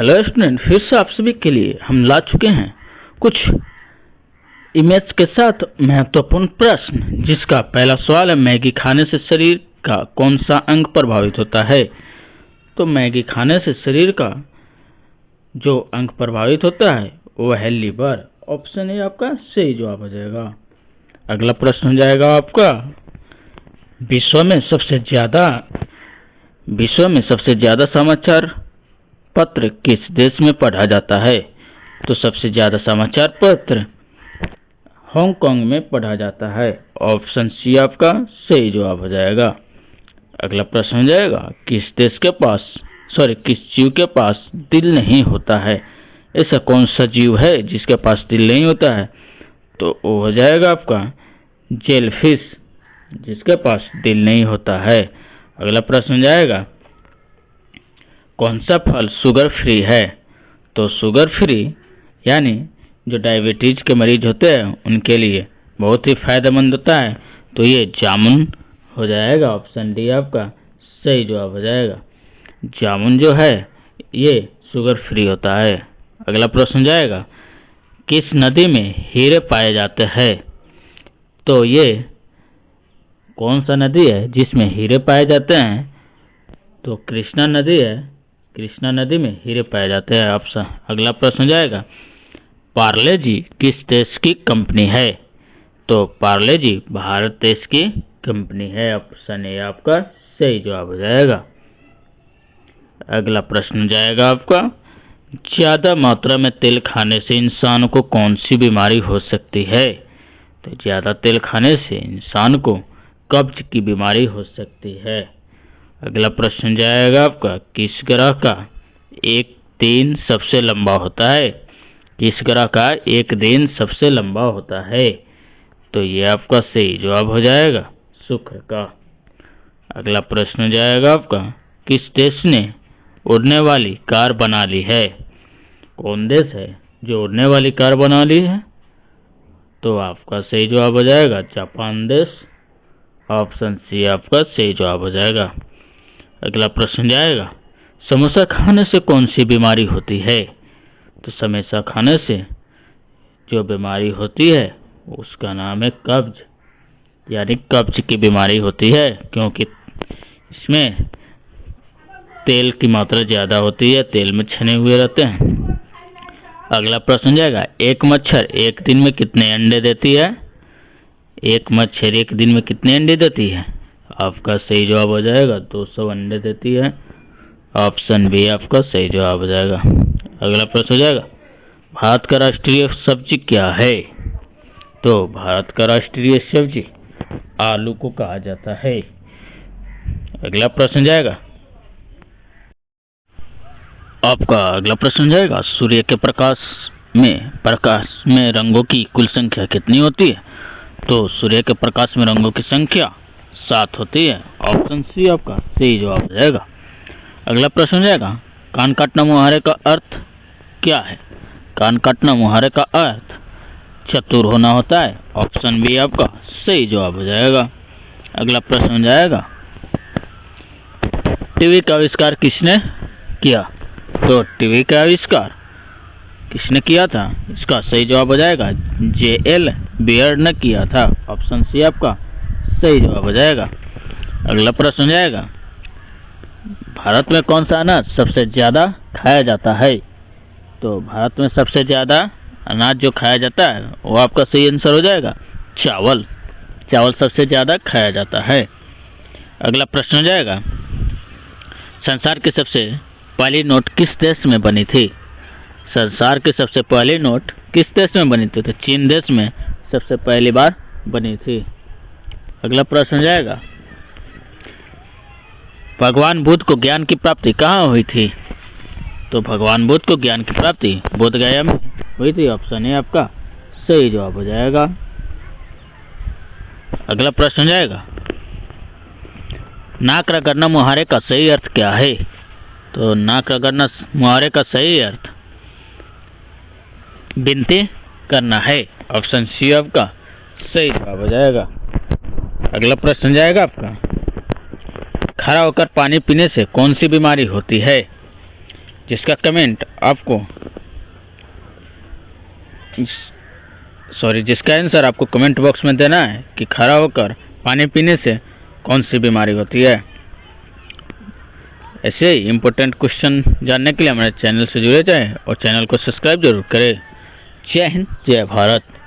Hello student, फिर से आप सभी के लिए हम ला चुके हैं कुछ इमेज के साथ महत्वपूर्ण प्रश्न, जिसका पहला सवाल है मैगी खाने से शरीर का कौन सा अंग प्रभावित होता है। तो मैगी खाने से शरीर का जो अंग प्रभावित होता है वो है लिवर। ऑप्शन ए आपका सही जवाब हो जाएगा। अगला प्रश्न हो जाएगा आपका, विश्व में सबसे ज्यादा समाचार पत्र किस देश में पढ़ा जाता है। तो सबसे ज्यादा समाचार पत्र हांगकांग में पढ़ा जाता है। ऑप्शन सी आपका सही जवाब हो जाएगा। अगला प्रश्न हो जाएगा, किस जीव के पास दिल नहीं होता है। ऐसा कौन सा जीव है जिसके पास दिल नहीं होता है। तो वो हो जाएगा आपका जेलफिश, जिसके पास दिल नहीं होता है। अगला प्रश्न हो जाएगा, कौन सा फल शुगर फ्री है। तो शुगर फ्री यानी जो डायबिटीज के मरीज होते हैं उनके लिए बहुत ही फायदेमंद होता है। तो ये जामुन हो जाएगा। ऑप्शन डी आपका सही जवाब हो जाएगा। जामुन जो है ये शुगर फ्री होता है। अगला प्रश्न हो जाएगा, किस नदी में हीरे पाए जाते हैं। तो ये कौन सा नदी है जिसमें हीरे पाए जाते हैं। तो कृष्णा नदी है। कृष्णा नदी में हीरे पाए जाते हैं। ऑप्शन अगला प्रश्न हो जाएगा, पार्ले जी किस देश की कंपनी है। तो पार्ले जी भारत देश की कंपनी है। ऑप्शन ए आपका सही जवाब हो जाएगा। अगला प्रश्न हो जाएगा आपका, ज्यादा मात्रा में तेल खाने से इंसान को कौन सी बीमारी हो सकती है। तो ज्यादा तेल खाने से इंसान को कब्ज की बीमारी हो सकती है। अगला प्रश्न जाएगा आपका, किस ग्रह का एक दिन सबसे लंबा होता है। किस ग्रह का एक दिन सबसे लंबा होता है। तो ये आपका सही जवाब हो जाएगा शुक्र का। अगला प्रश्न जाएगा आपका, किस देश ने उड़ने वाली कार बना ली है। कौन देश है जो उड़ने वाली कार बना ली है। तो आपका सही जवाब हो जाएगा जापान देश। ऑप्शन सी आपका सही जवाब हो जाएगा। अगला प्रश्न जाएगा, समोसा खाने से कौन सी बीमारी होती है। तो समोसा खाने से जो बीमारी होती है उसका नाम है कब्ज, यानी कब्ज की बीमारी होती है, क्योंकि इसमें तेल की मात्रा ज़्यादा होती है, तेल में छने हुए रहते हैं। अगला प्रश्न जाएगा, एक मच्छर एक दिन में कितने अंडे देती है। एक मच्छर एक दिन में कितने अंडे देती है। आपका सही जवाब हो जाएगा 200 अंडे देती है। ऑप्शन बी आपका सही जवाब हो जाएगा। अगला प्रश्न हो जाएगा, भारत का राष्ट्रीय सब्जी क्या है। तो भारत का राष्ट्रीय सब्जी आलू को कहा जाता है। अगला प्रश्न जाएगा आपका, अगला प्रश्न जाएगा, सूर्य के प्रकाश में रंगों की कुल संख्या कितनी होती है। तो सूर्य के प्रकाश में रंगों की संख्या 7 होती है। ऑप्शन सी आपका सही जवाब हो जाएगा। अगला प्रश्न हो जाएगा, कान काटना मुहावरे का अर्थ क्या है। कान काटना मुहावरे का अर्थ चतुर होना होता है। ऑप्शन बी आपका सही जवाब हो जाएगा। अगला प्रश्न हो जाएगा, टीवी का आविष्कार किसने किया। तो टीवी का आविष्कार किसने किया था, इसका सही जवाब हो जाएगा J.L. बियर्ड ने किया था। ऑप्शन सी आपका सही जवाब हो जाएगा। अगला प्रश्न हो जाएगा, भारत में कौन सा अनाज सबसे ज्यादा खाया जाता है। तो भारत में सबसे ज्यादा अनाज जो खाया जाता है वो आपका सही आंसर हो जाएगा चावल। चावल सबसे ज्यादा खाया जाता है। अगला प्रश्न हो जाएगा, संसार की सबसे पहली नोट किस देश में बनी थी। संसार की सबसे पहली नोट किस देश में बनी थी। तो चीन देश में सबसे पहली बार बनी थी। अगला प्रश्न जाएगा, भगवान बुद्ध को ज्ञान की प्राप्ति कहाँ हुई थी। तो भगवान बुद्ध को ज्ञान की प्राप्ति बोध गया में हुई थी। ऑप्शन ए आपका सही जवाब हो जाएगा। अगला प्रश्न जाएगा, नाक रगड़ना मुहावरे का सही अर्थ क्या है। तो नाक रगड़ना मुहावरे का सही अर्थ विनती करना है। ऑप्शन सी आपका सही जवाब हो जाएगा। अगला प्रश्न जाएगा आपका, खड़ा होकर पानी पीने से कौन सी बीमारी होती है। जिसका कमेंट आपको जिसका आंसर आपको कमेंट बॉक्स में देना है कि खड़ा होकर पानी पीने से कौन सी बीमारी होती है। ऐसे ही इम्पोर्टेंट क्वेश्चन जानने के लिए हमारे चैनल से जुड़े जाएं और चैनल को सब्सक्राइब जरूर करें। जय हिंद, जय भारत।